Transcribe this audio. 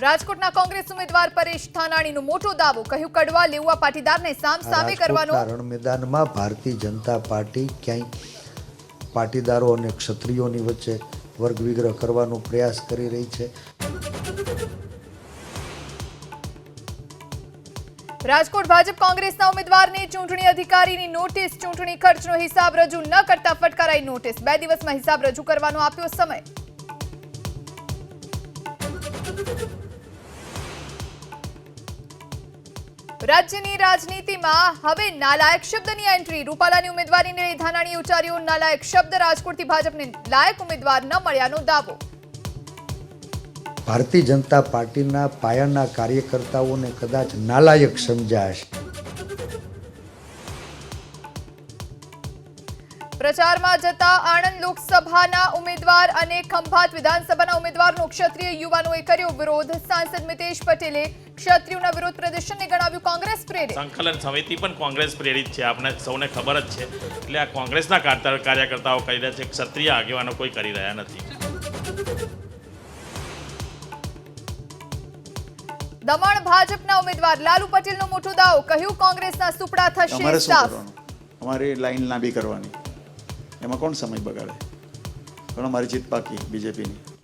રાજકોટના કોંગ્રેસ ઉમેદવાર પરેશ ધાનાણીનો મોટો દાવો, કહ્યું કડવા લેવા પાટીદારને સામસામે કરવાનો. રણ મેદાનમાં ભારતીય જનતા પાર્ટી ક્યાંય પાટીદારો અને ક્ષત્રિયોની વચ્ચે વર્ગ વિગ્રહ કરવાનો પ્રયાસ કરી રહી છે. રાજકોટ ભાજપ કોંગ્રેસના ઉમેદવારને ચૂંટણી અધિકારીની નોટિસ, ચૂંટણી ખર્ચનો હિસાબ રજૂ ન કરતા ફટકારાઈ નોટિસ. 2 દિવસમાં હિસાબ રજૂ કરવાનો આપ્યો સમય. રાજ્યની રાજનીતિમાં હવે નાલાયક શબ્દની એન્ટ્રી. રૂપાલાની ઉમેદવારીને લઈ ધાનાણીએ ઉચ્ચાર્યો નાલાયક શબ્દ. રાજકોટથી ભાજપને લાયક ઉમેદવાર ન મળ્યાનો દાવો. ભારતીય જનતા પાર્ટીના પાયાના કાર્યકર્તાઓને કદાચ નાલાયક સમજ્યા હશે. પ્રચારમાં જતા આણંદ લોકસભાના ઉમેદવાર અને ખંભાત વિધાનસભાના ઉમેદવારનો ક્ષત્રિય યુવાનોએ કર્યો વિરોધ. સાંસદ મિતેશ પટેલે ક્ષત્રિયોના વિરોધ પ્રદર્શનને ગણાવ્યું કોંગ્રેસ પ્રેરિત. સંકલન સમિતિ પણ કોંગ્રેસ પ્રેરિત છે, આપણે સૌને ખબર જ છે. એટલે આ કોંગ્રેસના કાર્યકર્તાઓ કરી રહ્યા છે, ક્ષત્રિય આગેવાનો કોઈ કરી રહ્યા નથી. દમણ ભાજપના ઉમેદવાર લાલુ પટેલનો મોટો દાવો, કહ્યું કોંગ્રેસના સુપડા થશે સાફ. અમારી લાઈન લાંબી કરવાની, એમાં કોણ સમય બગાડે? પણ અમારી જીત પાકી બીજેપીની.